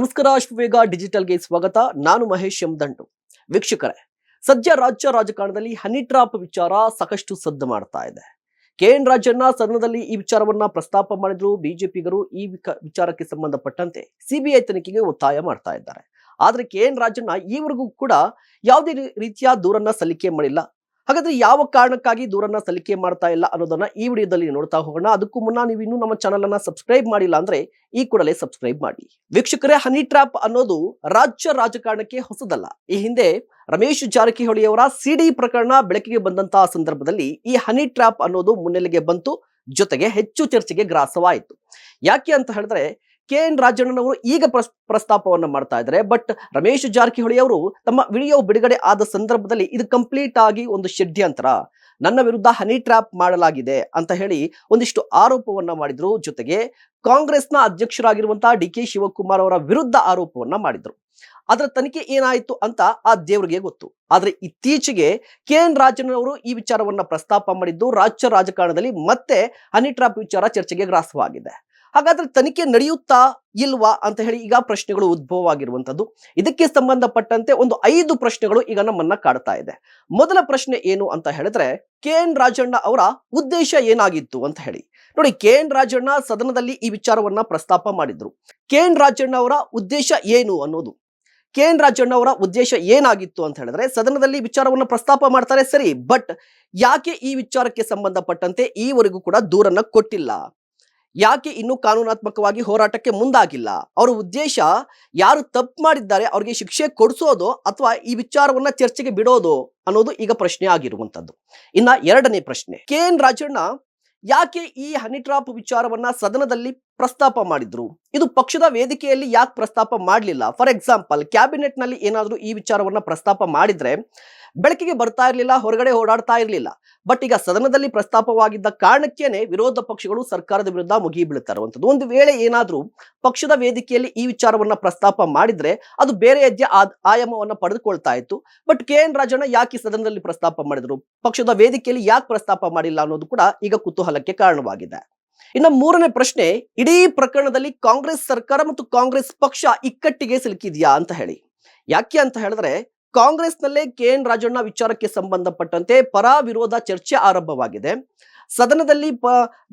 ನಮಸ್ಕಾರ ಅಶ್ವವೇಗ ಡಿಜಿಟಲ್ಗೆ ಸ್ವಾಗತ. ನಾನು ಮಹೇಶ್ ದಂಟು. ವೀಕ್ಷಕರೇ, ಸದ್ಯ ರಾಜ್ಯ ರಾಜಕಾರಣದಲ್ಲಿ ಹನಿ ಟ್ರಾಪ್ ವಿಚಾರ ಸಾಕಷ್ಟು ಸದ್ದು ಮಾಡ್ತಾ ಇದೆ. KN ರಾಜಣ್ಣ ಸದನದಲ್ಲಿ ಈ ವಿಚಾರವನ್ನ ಪ್ರಸ್ತಾಪ ಮಾಡಿದ್ರು. ಬಿಜೆಪಿಗರು ಈ ವಿಚಾರಕ್ಕೆ ಸಂಬಂಧಪಟ್ಟಂತೆ ಸಿಬಿಐ ತನಿಖೆಗೆ ಒತ್ತಾಯ ಮಾಡ್ತಾ ಇದ್ದಾರೆ. ಆದ್ರೆ KN ರಾಜಣ್ಣ ಈವರೆಗೂ ಕೂಡ ಯಾವುದೇ ರೀತಿಯ ದೂರನ್ನ ಸಲ್ಲಿಕೆ ಮಾಡಿಲ್ಲ. ಹಾಗಾದ್ರೆ ಯಾವ ಕಾರಣಕ್ಕಾಗಿ ದೂರನ್ನ ಸಲ್ಲಿಕೆ ಮಾಡ್ತಾ ಇಲ್ಲ ಅನ್ನೋದನ್ನ ಈ ವಿಡಿಯೋದಲ್ಲಿ ನೋಡ್ತಾ ಹೋಗೋಣ. ಅದಕ್ಕೂ ಮುನ್ನ ನೀವು ಇನ್ನೂ ನಮ್ಮ ಚಾನೆಲ್ ಅನ್ನ ಸಬ್ಸ್ಕ್ರೈಬ್ ಮಾಡಿಲ್ಲ ಅಂದ್ರೆ ಈ ಕೂಡಲೇ ಸಬ್ಸ್ಕ್ರೈಬ್ ಮಾಡಿ. ವೀಕ್ಷಕರೇ, ಹನಿ ಟ್ರ್ಯಾಪ್ ಅನ್ನೋದು ರಾಜ್ಯ ರಾಜಕಾರಣಕ್ಕೆ ಹೊಸದಲ್ಲ. ಈ ಹಿಂದೆ ರಮೇಶ್ ಜಾರಕಿಹೊಳಿ ಅವರ ಸಿಡಿ ಪ್ರಕರಣ ಬೆಳಕಿಗೆ ಬಂದಂತಹ ಸಂದರ್ಭದಲ್ಲಿ ಈ ಹನಿ ಟ್ರ್ಯಾಪ್ ಅನ್ನೋದು ಮುನ್ನೆಲೆಗೆ ಬಂತು, ಜೊತೆಗೆ ಹೆಚ್ಚು ಚರ್ಚೆಗೆ ಗ್ರಾಸವಾಯಿತು. ಯಾಕೆ ಅಂತ ಹೇಳಿದ್ರೆ KN ರಾಜಣ್ಣನವರು ಈಗ ಪ್ರಸ್ತಾಪವನ್ನ ಮಾಡ್ತಾ ಇದ್ದಾರೆ. ಬಟ್ ರಮೇಶ್ ಜಾರಕಿಹೊಳಿ ಅವರು ತಮ್ಮ ವಿಡಿಯೋ ಬಿಡುಗಡೆ ಆದ ಸಂದರ್ಭದಲ್ಲಿ ಇದು ಕಂಪ್ಲೀಟ್ ಆಗಿ ಒಂದು ಷಡ್ಯಂತ್ರ, ನನ್ನ ವಿರುದ್ಧ ಹನಿ ಟ್ರ್ಯಾಪ್ ಮಾಡಲಾಗಿದೆ ಅಂತ ಹೇಳಿ ಒಂದಿಷ್ಟು ಆರೋಪವನ್ನ ಮಾಡಿದ್ರು. ಜೊತೆಗೆ ಕಾಂಗ್ರೆಸ್ನ ಅಧ್ಯಕ್ಷರಾಗಿರುವಂತಹ DK ಶಿವಕುಮಾರ್ ಅವರ ವಿರುದ್ಧ ಆರೋಪವನ್ನ ಮಾಡಿದ್ರು. ಅದರ ತನಿಖೆ ಏನಾಯಿತು ಅಂತ ಆ ದೇವರಿಗೆ ಗೊತ್ತು. ಆದ್ರೆ ಇತ್ತೀಚೆಗೆ KN ರಾಜಣ್ಣನವರು ಈ ವಿಚಾರವನ್ನ ಪ್ರಸ್ತಾಪ ಮಾಡಿದ್ದು ರಾಜ್ಯ ರಾಜಕಾರಣದಲ್ಲಿ ಮತ್ತೆ ಹನಿ ಟ್ರ್ಯಾಪ್ ವಿಚಾರ ಚರ್ಚೆಗೆ ಗ್ರಾಸವಾಗಿದೆ. ಹಾಗಾದ್ರೆ ತನಿಖೆ ನಡೆಯುತ್ತಾ ಇಲ್ವಾ ಅಂತ ಹೇಳಿ ಈಗ ಪ್ರಶ್ನೆಗಳು ಉದ್ಭವವಾಗಿರುವಂತದ್ದು. ಇದಕ್ಕೆ ಸಂಬಂಧಪಟ್ಟಂತೆ ಒಂದು 5 ಪ್ರಶ್ನೆಗಳು ಈಗ ನಮ್ಮನ್ನ ಕಾಡ್ತಾ ಇದೆ. ಮೊದಲ ಪ್ರಶ್ನೆ ಏನು ಅಂತ ಹೇಳಿದ್ರೆ, KN ರಾಜಣ್ಣ ಅವರ ಉದ್ದೇಶ ಏನಾಗಿತ್ತು ಅಂತ ಹೇಳಿ. ನೋಡಿ, KN ರಾಜಣ್ಣ ಸದನದಲ್ಲಿ ಈ ವಿಚಾರವನ್ನ ಪ್ರಸ್ತಾಪ ಮಾಡಿದ್ರು. KN ರಾಜಣ್ಣ ಅವರ ಉದ್ದೇಶ ಏನು ಅನ್ನೋದು, KN ರಾಜಣ್ಣ ಅವರ ಉದ್ದೇಶ ಏನಾಗಿತ್ತು ಅಂತ ಹೇಳಿದ್ರೆ, ಸದನದಲ್ಲಿ ವಿಚಾರವನ್ನ ಪ್ರಸ್ತಾಪ ಮಾಡ್ತಾರೆ ಸರಿ, ಬಟ್ ಯಾಕೆ ಈ ವಿಚಾರಕ್ಕೆ ಸಂಬಂಧಪಟ್ಟಂತೆ ಈವರೆಗೂ ಕೂಡ ದೂರನ್ನ ಕೊಟ್ಟಿಲ್ಲ, ಯಾಕೆ ಇನ್ನೂ ಕಾನೂನಾತ್ಮಕವಾಗಿ ಹೋರಾಟಕ್ಕೆ ಮುಂದಾಗಿಲ್ಲ, ಅವರ ಉದ್ದೇಶ ಯಾರು ತಪ್ಪು ಮಾಡಿದ್ದಾರೆ ಅವ್ರಿಗೆ ಶಿಕ್ಷೆ ಕೊಡಿಸೋದು ಅಥವಾ ಈ ವಿಚಾರವನ್ನ ಚರ್ಚೆಗೆ ಬಿಡೋದು ಅನ್ನೋದು ಈಗ ಪ್ರಶ್ನೆ ಆಗಿರುವಂತದ್ದು. ಇನ್ನ ಎರಡನೇ ಪ್ರಶ್ನೆ, KN ರಾಜಣ್ಣ ಯಾಕೆ ಈ ಹನಿ ಟ್ರಾಪ್ ವಿಚಾರವನ್ನ ಸದನದಲ್ಲಿ ಪ್ರಸ್ತಾಪ ಮಾಡಿದ್ರು, ಇದು ಪಕ್ಷದ ವೇದಿಕೆಯಲ್ಲಿ ಯಾಕೆ ಪ್ರಸ್ತಾಪ ಮಾಡಲಿಲ್ಲ? ಫಾರ್ ಎಕ್ಸಾಂಪಲ್, ಕ್ಯಾಬಿನೆಟ್ ನಲ್ಲಿ ಏನಾದ್ರೂ ಈ ವಿಚಾರವನ್ನ ಪ್ರಸ್ತಾಪ ಮಾಡಿದ್ರೆ ಬೆಳಕಿಗೆ ಬರ್ತಾ ಇರಲಿಲ್ಲ, ಹೊರಗಡೆ ಓಡಾಡ್ತಾ ಇರಲಿಲ್ಲ. ಬಟ್ ಈಗ ಸದನದಲ್ಲಿ ಪ್ರಸ್ತಾಪವಾಗಿದ್ದ ಕಾರಣಕ್ಕೇನೆ ವಿರೋಧ ಪಕ್ಷಗಳು ಸರ್ಕಾರದ ವಿರುದ್ಧ ಮುಗಿ ಬೀಳ್ತಾ ಇರುವಂತದ್ದು. ಒಂದು ವೇಳೆ ಏನಾದ್ರೂ ಪಕ್ಷದ ವೇದಿಕೆಯಲ್ಲಿ ಈ ವಿಚಾರವನ್ನ ಪ್ರಸ್ತಾಪ ಮಾಡಿದ್ರೆ ಅದು ಬೇರೆ ಆಯಾಮವನ್ನ ಪಡೆದುಕೊಳ್ತಾ ಇತ್ತು. ಬಟ್ KN ರಾಜಣ್ಣ ಯಾಕೆ ಸದನದಲ್ಲಿ ಪ್ರಸ್ತಾಪ ಮಾಡಿದ್ರು, ಪಕ್ಷದ ವೇದಿಕೆಯಲ್ಲಿ ಯಾಕೆ ಪ್ರಸ್ತಾಪ ಮಾಡಿಲ್ಲ ಅನ್ನೋದು ಕೂಡ ಈಗ ಕುತೂಹಲಕ್ಕೆ ಕಾರಣವಾಗಿದೆ. ಇನ್ನು ಮೂರನೇ ಪ್ರಶ್ನೆ, ಇಡೀ ಪ್ರಕರಣದಲ್ಲಿ ಕಾಂಗ್ರೆಸ್ ಸರ್ಕಾರ ಮತ್ತು ಕಾಂಗ್ರೆಸ್ ಪಕ್ಷ ಇಕ್ಕಟ್ಟಿಗೆ ಸಿಲುಕಿದ್ಯಾ ಅಂತ ಹೇಳಿ. ಯಾಕೆ ಅಂತ ಹೇಳಿದ್ರೆ, ಕಾಂಗ್ರೆಸ್ನಲ್ಲೇ KN ರಾಜಣ್ಣ ವಿಚಾರಕ್ಕೆ ಸಂಬಂಧಪಟ್ಟಂತೆ ಪರ ವಿರೋಧ ಚರ್ಚೆ ಆರಂಭವಾಗಿದೆ. ಸದನದಲ್ಲಿ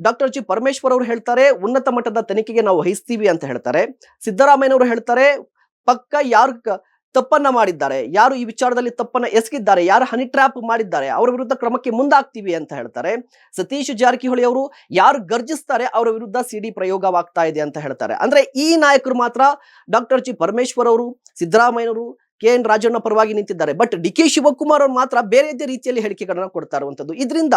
ಡಾಕ್ಟರ್ G ಪರಮೇಶ್ವರ್ ಅವರು ಹೇಳ್ತಾರೆ, ಉನ್ನತ ಮಟ್ಟದ ತನಿಖೆಗೆ ನಾವು ವಹಿಸ್ತೀವಿ ಅಂತ ಹೇಳ್ತಾರೆ. ಸಿದ್ದರಾಮಯ್ಯನವರು ಹೇಳ್ತಾರೆ, ಪಕ್ಕ ಯಾರು ತಪ್ಪನ್ನ ಮಾಡಿದ್ದಾರೆ, ಯಾರು ಈ ವಿಚಾರದಲ್ಲಿ ತಪ್ಪನ್ನ ಎಸಗಿದ್ದಾರೆ, ಯಾರು ಹನಿ ಟ್ರ್ಯಾಪ್ ಮಾಡಿದ್ದಾರೆ ಅವರ ವಿರುದ್ಧ ಕ್ರಮಕ್ಕೆ ಮುಂದಾಗ್ತೀವಿ ಅಂತ ಹೇಳ್ತಾರೆ. ಸತೀಶ್ ಜಾರಕಿಹೊಳಿ ಅವರು ಯಾರು ಗರ್ಜಿಸ್ತಾರೆ ಅವರ ವಿರುದ್ಧ ಸಿಡಿ ಪ್ರಯೋಗವಾಗ್ತಾ ಇದೆ ಅಂತ ಹೇಳ್ತಾರೆ. ಅಂದ್ರೆ ಈ ನಾಯಕರು ಮಾತ್ರ ಡಾಕ್ಟರ್ G ಪರಮೇಶ್ವರ್ ಅವರು, ಸಿದ್ದರಾಮಯ್ಯನವರು, KN ರಾಜಣ್ಣ ಪರವಾಗಿ ನಿಂತಿದ್ದಾರೆ. ಬಟ್ DK ಶಿವಕುಮಾರ್ ಅವರು ಮಾತ್ರ ಬೇರೆ ರೀತಿಯಲ್ಲಿ ಹೇಳಿಕೆಗಳನ್ನ ಕೊಡ್ತಾ ಇರುವಂತದ್ದು. ಇದರಿಂದ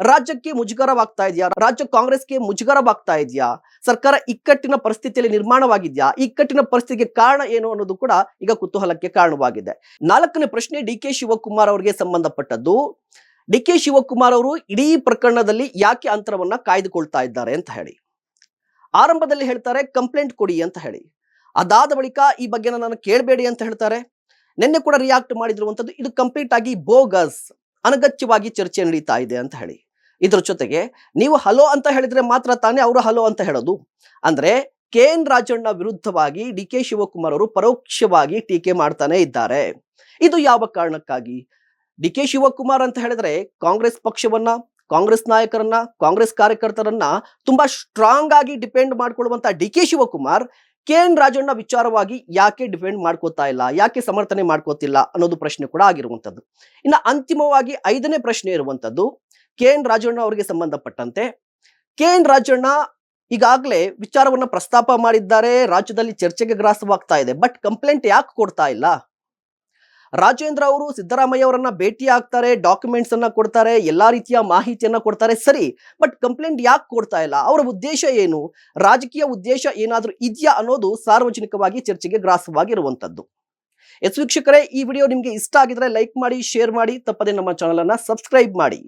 ರಾಜ್ಯಕ್ಕೆ ಮುಜುಗರವಾಗ್ತಾ ಇದೆಯಾ, ರಾಜ್ಯ ಕಾಂಗ್ರೆಸ್ಗೆ ಮುಜುಗರವಾಗ್ತಾ ಇದೆಯಾ, ಸರ್ಕಾರ ಇಕ್ಕಟ್ಟಿನ ಪರಿಸ್ಥಿತಿಯಲ್ಲಿ ನಿರ್ಮಾಣವಾಗಿದ್ಯಾ, ಇಕ್ಕಟ್ಟಿನ ಪರಿಸ್ಥಿತಿಗೆ ಕಾರಣ ಏನು ಅನ್ನೋದು ಕೂಡ ಈಗ ಕುತೂಹಲಕ್ಕೆ ಕಾರಣವಾಗಿದೆ. ನಾಲ್ಕನೇ ಪ್ರಶ್ನೆ DK ಶಿವಕುಮಾರ್ ಅವರಿಗೆ ಸಂಬಂಧಪಟ್ಟದ್ದು. DK ಶಿವಕುಮಾರ್ ಅವರು ಇಡೀ ಪ್ರಕರಣದಲ್ಲಿ ಯಾಕೆ ಅಂತರವನ್ನ ಕಾಯ್ದುಕೊಳ್ತಾ ಇದ್ದಾರೆ ಅಂತ ಹೇಳಿ. ಆರಂಭದಲ್ಲಿ ಹೇಳ್ತಾರೆ ಕಂಪ್ಲೇಂಟ್ ಕೊಡಿ ಅಂತ ಹೇಳಿ, ಅದಾದ ಬಳಿಕ ಈ ಬಗ್ಗೆ ನಾನು ಕೇಳಬೇಡಿ ಅಂತ ಹೇಳ್ತಾರೆ. ನಿನ್ನೆ ಕೂಡ ರಿಯಾಕ್ಟ್ ಮಾಡಿರುವಂತದ್ದು, ಇದು ಕಂಪ್ಲೀಟ್ ಆಗಿ ಬೋಗಸ್, ಅನಗತ್ಯವಾಗಿ ಚರ್ಚೆ ನಡೀತಾ ಇದೆ ಅಂತ ಹೇಳಿ. ಇದ್ರ ಜೊತೆಗೆ ನೀವು ಹಲೋ ಅಂತ ಹೇಳಿದ್ರೆ ಮಾತ್ರ ತಾನೇ ಅವರು ಹಲೋ ಅಂತ ಹೇಳೋದು. ಅಂದ್ರೆ KN ರಾಜಣ್ಣ ವಿರುದ್ಧವಾಗಿ DK ಶಿವಕುಮಾರ್ ಅವರು ಪರೋಕ್ಷವಾಗಿ ಟೀಕೆ ಮಾಡ್ತಾನೆ ಇದ್ದಾರೆ. ಇದು ಯಾವ ಕಾರಣಕ್ಕಾಗಿ? DK ಶಿವಕುಮಾರ್ ಅಂತ ಹೇಳಿದ್ರೆ ಕಾಂಗ್ರೆಸ್ ಪಕ್ಷವನ್ನ, ಕಾಂಗ್ರೆಸ್ ನಾಯಕರನ್ನ, ಕಾಂಗ್ರೆಸ್ ಕಾರ್ಯಕರ್ತರನ್ನ ತುಂಬಾ ಸ್ಟ್ರಾಂಗ್ ಆಗಿ ಡಿಪೆಂಡ್ ಮಾಡ್ಕೊಳ್ಳುವಂತ DK ಶಿವಕುಮಾರ್ KN ರಾಜಣ್ಣ ವಿಚಾರವಾಗಿ ಯಾಕೆ ಡಿಫೆಂಡ್ ಮಾಡ್ಕೋತಾ ಇಲ್ಲ, ಯಾಕೆ ಸಮರ್ಥನೆ ಮಾಡ್ಕೋತಿಲ್ಲ ಅನ್ನೋದು ಪ್ರಶ್ನೆ ಕೂಡ ಆಗಿರುವಂತದ್ದು. ಇನ್ನು ಅಂತಿಮವಾಗಿ 5ನೇ ಪ್ರಶ್ನೆ ಇರುವಂತದ್ದು KN ರಾಜಣ್ಣ ಅವರಿಗೆ ಸಂಬಂಧಪಟ್ಟಂತೆ. KN ರಾಜಣ್ಣ ಈಗಾಗಲೇ ವಿಚಾರವನ್ನ ಪ್ರಸ್ತಾಪ ಮಾಡಿದ್ದಾರೆ, ರಾಜ್ಯದಲ್ಲಿ ಚರ್ಚೆಗೆ ಗ್ರಾಸವಾಗ್ತಾ ಇದೆ. ಬಟ್ ಕಂಪ್ಲೇಂಟ್ ಯಾಕೆ ಕೊಡ್ತಾ ಇಲ್ಲ? ರಾಜೇಂದ್ರ ಅವರು ಸಿದ್ದರಾಮಯ್ಯ ಅವರನ್ನ ಭೇಟಿ ಆಗ್ತಾರೆ, ಡಾಕ್ಯುಮೆಂಟ್ಸ್ ಅನ್ನ ಕೊಡ್ತಾರೆ, ಎಲ್ಲಾ ರೀತಿಯ ಮಾಹಿತಿಯನ್ನ ಕೊಡ್ತಾರೆ ಸರಿ, ಬಟ್ ಕಂಪ್ಲೇಂಟ್ ಯಾಕೆ ಕೊಡ್ತಾ ಇಲ್ಲ? ಅವರ ಉದ್ದೇಶ ಏನು, ರಾಜಕೀಯ ಉದ್ದೇಶ ಏನಾದ್ರೂ ಇದೆಯಾ ಅನ್ನೋದು ಸಾರ್ವಜನಿಕವಾಗಿ ಚರ್ಚೆಗೆ ಗ್ರಾಸವಾಗಿರುವಂತದ್ದು. ವೀಕ್ಷಕರೇ, ಈ ವಿಡಿಯೋ ನಿಮ್ಗೆ ಇಷ್ಟ ಆಗಿದ್ರೆ ಲೈಕ್ ಮಾಡಿ, ಶೇರ್ ಮಾಡಿ, ತಪ್ಪದೆ ನಮ್ಮ ಚಾನೆಲ್ ಅನ್ನ ಸಬ್ಸ್ಕ್ರೈಬ್ ಮಾಡಿ.